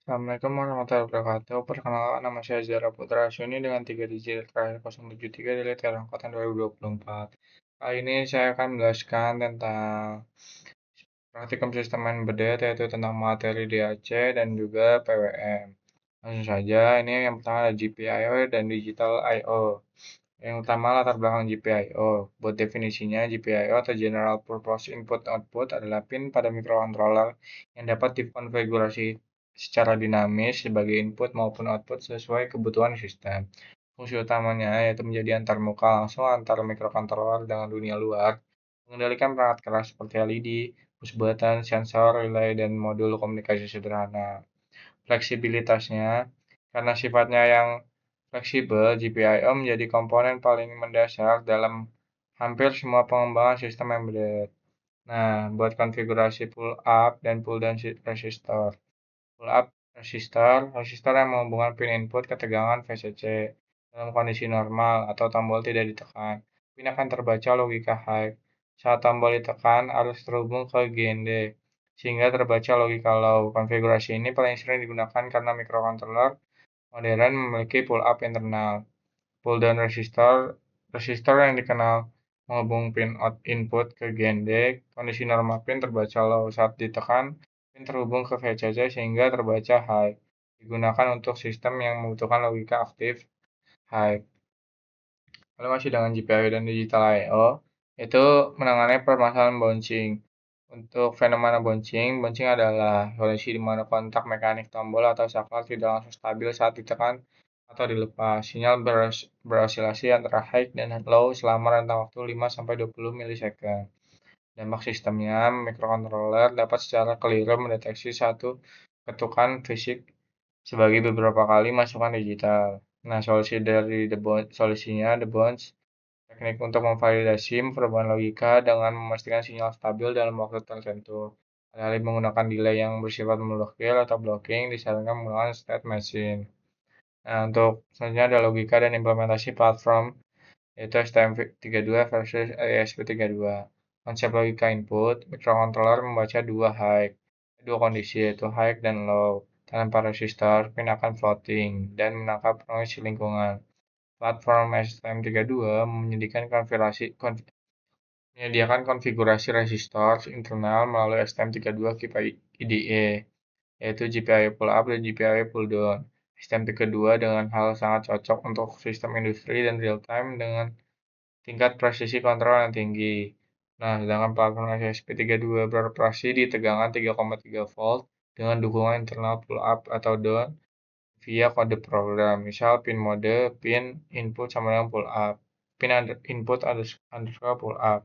Assalamualaikum warahmatullahi wabarakatuh. Perkenalkan, nama saya Zara Putra Asyuni dengan 3 digit terakhir 073 dari Literal Angkatan 2024. Kali ini saya akan menjelaskan tentang praktikum sistem embedded, yaitu tentang materi DAC dan juga PWM. Langsung saja, ini yang pertama ada GPIO dan Digital I/O. Yang utama latar belakang GPIO. Buat definisinya, GPIO atau General Purpose Input Output adalah pin pada microcontroller yang dapat dikonfigurasi secara dinamis sebagai input maupun output sesuai kebutuhan sistem. Fungsi utamanya yaitu menjadi antarmuka langsung antara microcontroller dengan dunia luar, mengendalikan perangkat keras seperti LED, push button, sensor, relay, dan modul komunikasi sederhana. Fleksibilitasnya, karena sifatnya yang fleksibel, GPIO menjadi komponen paling mendasar dalam hampir semua pengembangan sistem embedded. Nah, buat konfigurasi pull up dan pull down resistor. Pull up resistor yang menghubungkan pin input ketegangan VCC dalam kondisi normal atau tombol tidak ditekan. Pin akan terbaca logika high. Saat tombol ditekan, harus terhubung ke GND, sehingga terbaca logika low. Konfigurasi ini paling sering digunakan karena microcontroller modern memiliki pull up internal. Pull down resistor yang dikenal menghubung pin input ke GND, kondisi normal pin terbaca low. Saat ditekan, pin terhubung ke VCC sehingga terbaca high. Digunakan untuk sistem yang membutuhkan logika aktif high. Lalu masih dengan GPIO dan Digital I/O, itu menangani permasalahan bouncing. Untuk fenomena bouncing, bouncing adalah kondisi di mana kontak mekanik tombol atau saklar tidak langsung stabil saat ditekan atau dilepas. Sinyal berosilasi antara high dan low selama rentang waktu 5-20 milisecond. Dampak sistemnya, microcontroller dapat secara keliru mendeteksi satu ketukan fisik sebagai beberapa kali masukan digital. Nah, solusinya the bounce teknik untuk memvalidasi perubahan logika dengan memastikan sinyal stabil dalam waktu tertentu. Alih-alih menggunakan delay yang bersifat memblokir atau blocking, disarankan menggunakan state machine. Nah, untuk selanjutnya ada logika dan implementasi platform, yaitu STM32 versus ESP32. Konsep logika input, microcontroller membaca dua kondisi, yaitu high dan low. Tanpa resistor, pin akan floating dan menangkap noise lingkungan. Platform STM32 menyediakan konfigurasi resistor internal melalui STM32 Keep IDE, yaitu GPIO pull up dan GPIO pull down. STM32 dengan hal sangat cocok untuk sistem industri dan real time dengan tingkat presisi kontrol yang tinggi. Nah, sedangkan platform SSP32 beroperasi di tegangan 3,3 volt dengan dukungan internal pull up atau down via kode program. Misal pin mode, pin input sama dengan pull up, pin input underscore pull up.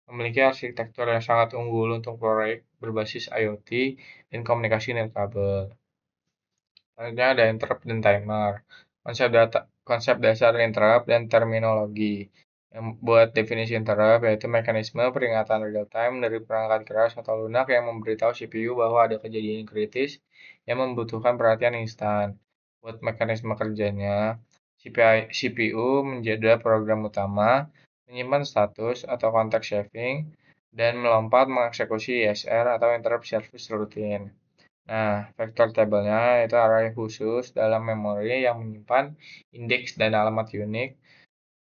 Memiliki arsitektur yang sangat unggul untuk proyek berbasis IoT dan komunikasi nirkabel. Selanjutnya ada interrupt dan timer. Konsep dasar interrupt dan terminologi. Yang buat definisi interrupt yaitu mekanisme peringatan real time dari perangkat keras atau lunak yang memberitahu CPU bahwa ada kejadian kritis yang membutuhkan perhatian instan. Buat mekanisme kerjanya, CPU menjadi program utama, menyimpan status atau context saving, dan melompat mengeksekusi ISR atau interrupt service routine. Nah, vektor tabelnya itu array khusus dalam memori yang menyimpan indeks dan alamat unik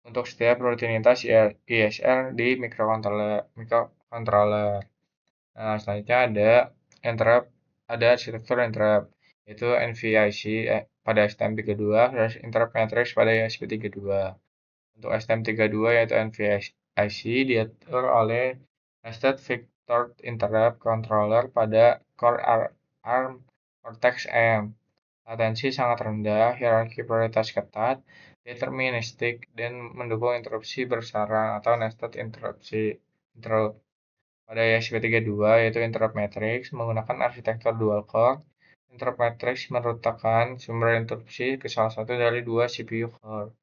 untuk setiap rutinitas ISR di microcontroller. Nah, selanjutnya ada arsitektur interrupt, yaitu NVIC pada STM32 dan interrupt matrix pada ESP32. Untuk STM32 yaitu NVIC diatur oleh Nested Vector Interrupt Controller pada Core ARM Cortex-M. Latensi sangat rendah, hierarki prioritas ketat, deterministik, dan mendukung interupsi bersarang atau nested interrupt. Pada ESP32 yaitu interrupt matrix menggunakan arsitektur dual core. Interrupt matrix merutakan sumber interupsi ke salah satu dari dua CPU core,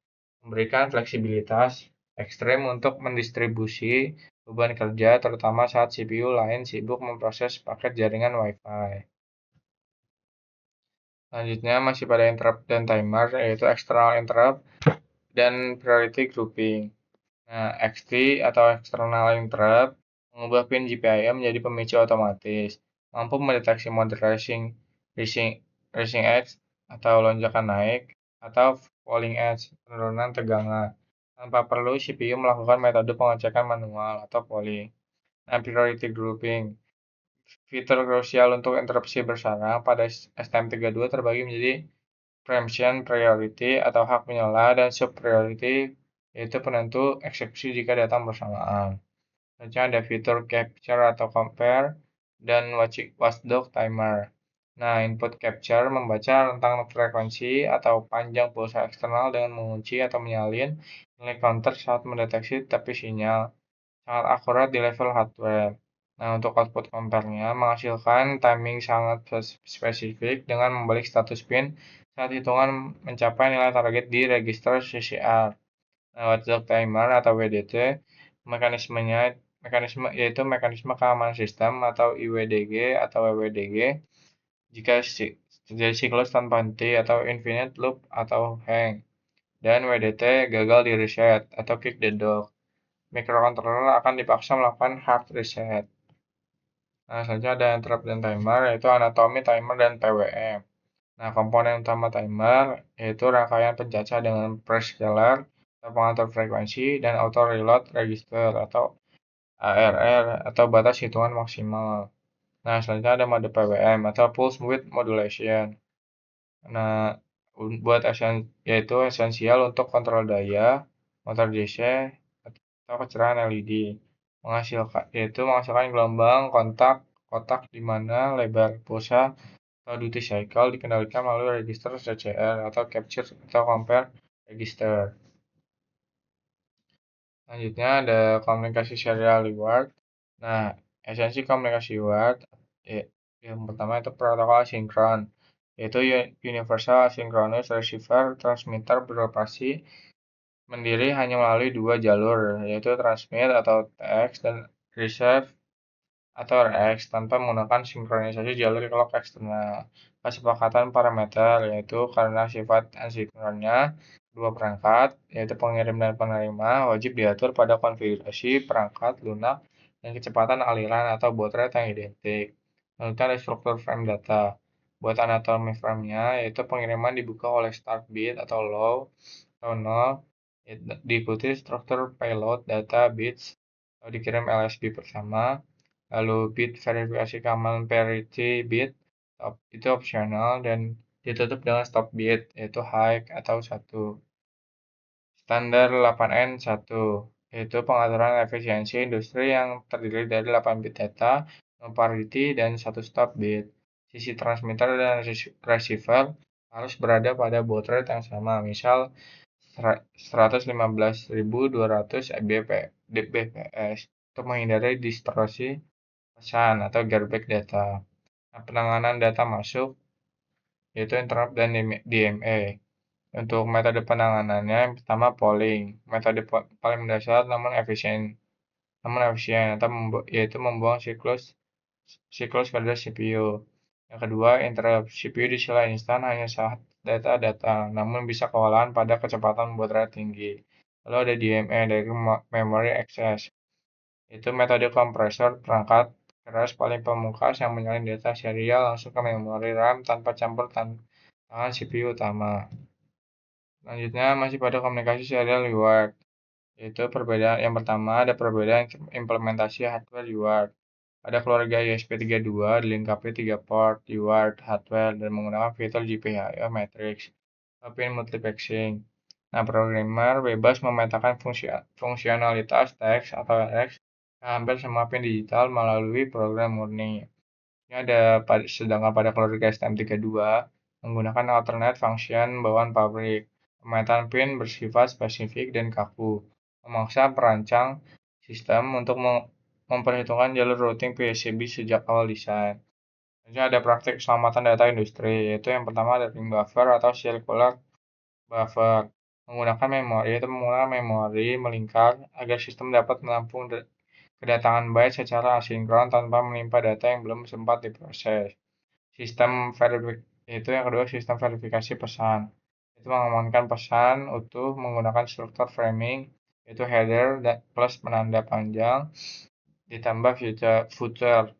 memberikan fleksibilitas ekstrem untuk mendistribusi beban kerja, terutama saat CPU lain sibuk memproses paket jaringan Wi-Fi. Selanjutnya masih pada interrupt dan timer, yaitu external interrupt dan priority grouping. Nah, XT atau external interrupt mengubah pin GPIO menjadi pemicu otomatis, mampu mendeteksi mode racing rising edge atau lonjakan naik, atau falling edge, penurunan tegangan, tanpa perlu CPU melakukan metode pengecekan manual atau polling. Nah, priority grouping. Fitur krusial untuk interupsi bersarang pada STM32 terbagi menjadi preemption priority atau hak menyala dan sub priority yaitu penentu eksekusi jika datang bersamaan. Selanjutnya ada fitur capture atau compare dan watchdog timer. Nah, input capture membaca rentang frekuensi atau panjang pulsa eksternal dengan mengunci atau menyalin nilai counter saat mendeteksi tapi sinyal sangat akurat di level hardware. Nah, untuk output compare-nya menghasilkan timing sangat spesifik dengan membalik status pin saat hitungan mencapai nilai target di register CCR. Nah, watchdog timer atau WDT mekanismenya yaitu mekanisme keamanan sistem atau IWDG atau WWDG jika terjadi siklus tanpa henti atau infinite loop atau hang dan WDT gagal di reset atau kick the dog. Microcontroller akan dipaksa melakukan hard reset. Nah, selanjutnya ada interrupt dan timer, yaitu anatomi, timer, dan PWM. Nah, komponen utama timer yaitu rangkaian pencacah dengan prescaler atau pengatur frekuensi dan auto reload register atau ARR atau batas hitungan maksimal. Nah, selanjutnya ada mode PWM atau pulse width modulation. Nah, yaitu esensial untuk kontrol daya, motor DC, atau kecerahan LED. Menghasilkan gelombang kotak di mana lebar pulsa atau duty cycle dikendalikan melalui register CCR atau capture atau compare register. Selanjutnya ada komunikasi serial reward. Nah, esensi komunikasi reward yang pertama itu protokol sinkron, yaitu universal asynchronous receiver transmitter beroperasi mandiri hanya melalui dua jalur, yaitu transmit atau TX dan receive atau RX tanpa menggunakan sinkronisasi jalur clock eksternal. Kesepakatan parameter yaitu karena sifat asinkronnya dua perangkat, yaitu pengirim dan penerima, wajib diatur pada konfigurasi perangkat lunak dan kecepatan aliran atau baud rate yang identik. Selanjutnya ada struktur frame data. Buat anatomi frame-nya, yaitu pengiriman dibuka oleh start bit atau low atau 0, diikuti struktur payload data bits atau dikirim LSB pertama, lalu bit verifikasi keamanan parity bit itu opsional dan ditutup dengan stop bit yaitu high atau 1. Standar 8N1 yaitu pengaturan efisiensi industri yang terdiri dari 8 bit data, parity, dan 1 stop bit. Sisi transmitter dan receiver harus berada pada baud rate yang sama, misal 115.200 Mbps untuk menghindari distorsi pesan atau gearbest data. Nah, penanganan data masuk yaitu interrupt dan DMA. Untuk metode penanganannya yang pertama polling, metode paling mendasar namun efisien atau yaitu membuang siklus kerja CPU. Yang kedua, interrupt CPU di sela instan hanya saat data datang, namun bisa kewalahan pada kecepatan baud rate tinggi. Lalu ada DMA dari memory access, itu metode kompresor perangkat keras paling pemungkas yang menyalin data serial langsung ke memori RAM tanpa campur tangan CPU utama. Selanjutnya masih pada komunikasi serial reward, yaitu perbedaan yang pertama ada perbedaan implementasi hardware reward. Pada keluarga ESP32 dilengkapi 3 port reward hardware dan menggunakan fitur GPIO matrix pin multiplexing. Nah, programmer bebas memetakan fungsionalitas TX atau RX hampir semua pin digital melalui program murni. Ini sedangkan pada keluarga STM32 menggunakan alternate function bawaan pabrik. Pemetaan pin bersifat spesifik dan kaku, memaksa perancang sistem untuk memperhitungkan jalur routing PCB sejak awal desain. Selanjutnya ada praktik keselamatan data industri, yaitu yang pertama ada ring buffer atau circular buffer. Menggunakan memori melingkar agar sistem dapat menampung kedatangan byte secara asinkron tanpa menimpa data yang belum sempat diproses. Itu yang kedua sistem verifikasi pesan. Itu mengamankan pesan utuh menggunakan struktur framing, yaitu header plus penanda panjang ditambah footer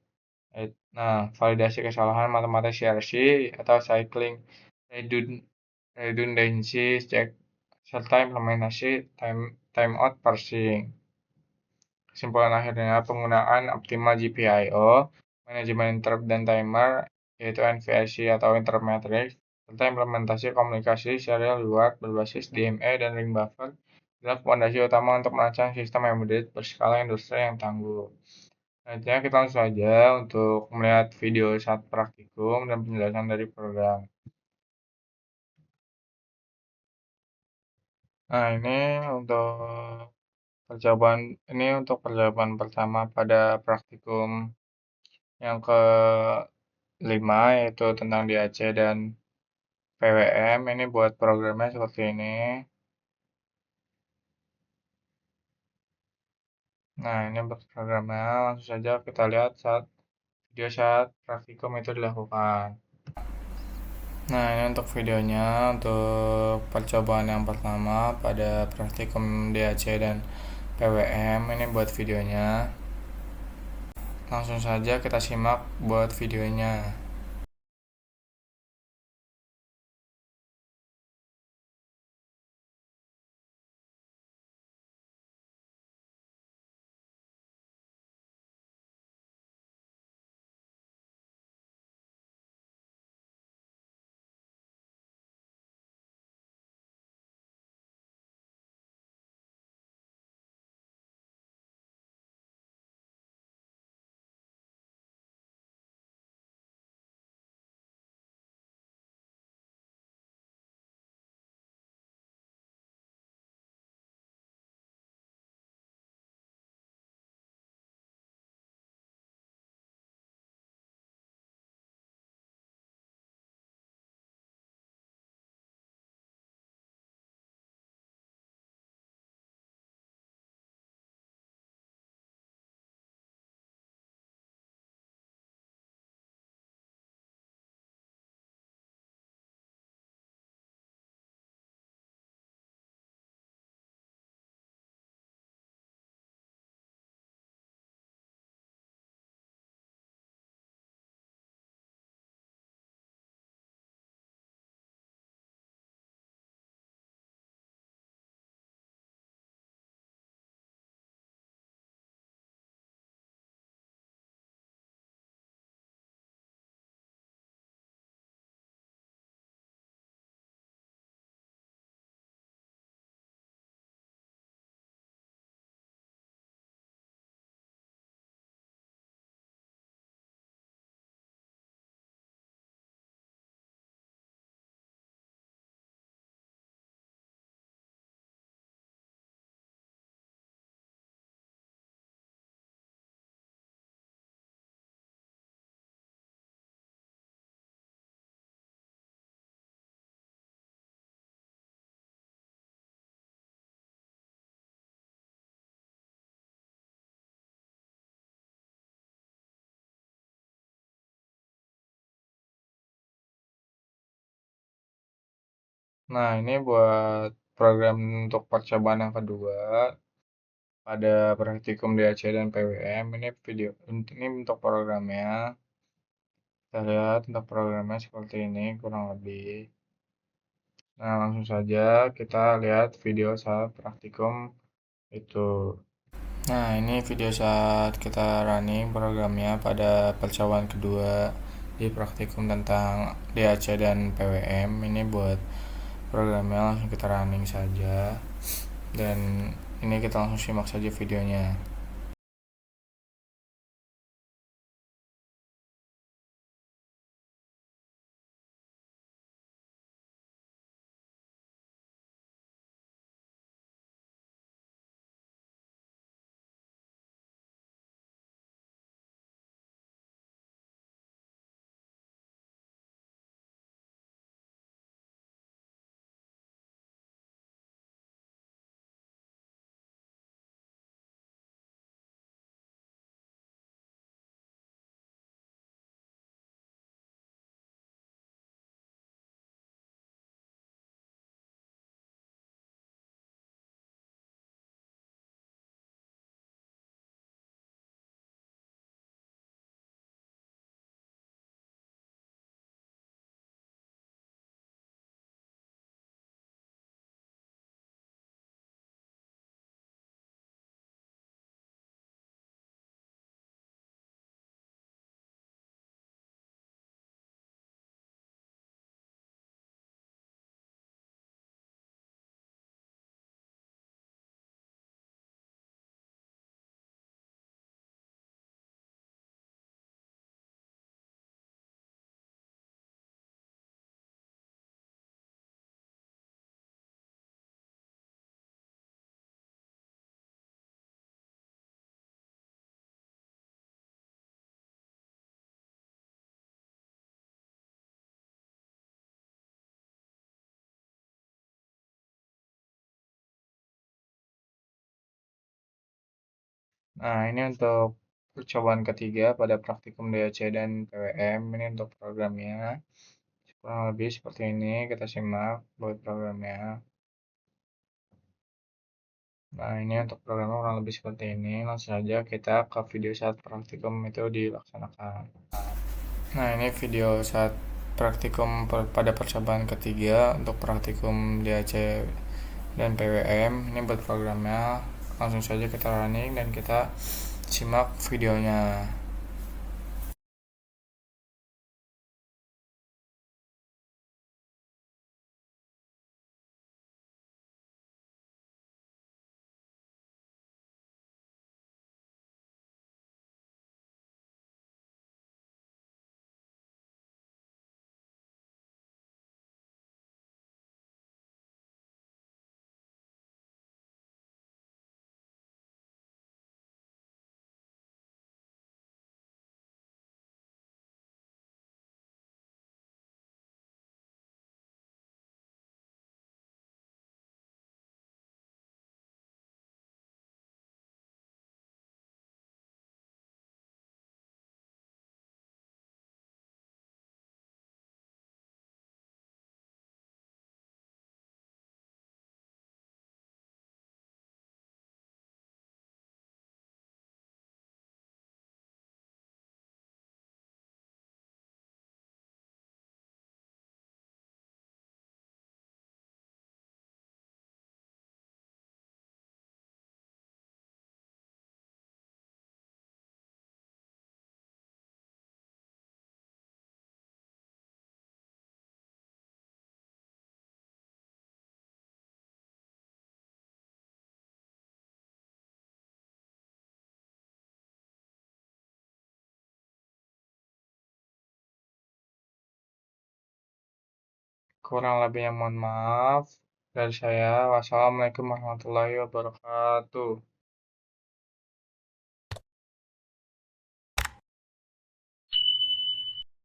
Nah, validasi kesalahan matematis CRC atau cycling redund- redundancy check serta implementasi timeout parsing. Kesimpulan akhirnya, penggunaan optimal GPIO, manajemen interrupt dan timer, yaitu NVIC atau interrupt matrix, serta implementasi komunikasi serial reward berbasis DMA dan ring buffer adalah fondasi utama untuk merancang sistem embedded berskala industri yang tangguh. Selanjutnya kita langsung saja untuk melihat video saat praktikum dan penjelasan dari program. Nah, untuk percobaan ini untuk percobaan pertama pada praktikum yang kelima, yaitu tentang DAC dan PWM. Ini buat programnya seperti ini. Nah, ini untuk programnya. Langsung saja kita lihat video saat praktikum itu dilakukan. Nah, ini untuk videonya untuk percobaan yang pertama pada praktikum DAC dan PWM. Ini buat videonya. Langsung saja kita simak buat videonya. Nah, ini buat program untuk percobaan yang kedua pada praktikum DAC dan PWM. Ini untuk programnya. Kita lihat untuk programnya seperti ini kurang lebih. Nah, langsung saja kita lihat video saat praktikum itu. Nah, ini video saat kita running programnya pada percobaan kedua di praktikum tentang DAC dan PWM. Ini buat programnya, langsung kita running saja. Dan ini kita langsung simak saja videonya. Nah, ini untuk percobaan ketiga pada praktikum DAC dan PWM. Ini untuk programnya. Kurang lebih seperti ini, kita simak buat programnya. Nah, ini untuk programnya kurang lebih seperti ini. Langsung saja kita ke video saat praktikum itu dilaksanakan. Nah, ini video saat praktikum pada percobaan ketiga untuk praktikum DAC dan PWM. Ini buat programnya. Langsung saja kita running dan kita simak videonya. Kurang lebihnya mohon maaf dari saya. Wassalamualaikum warahmatullahi wabarakatuh.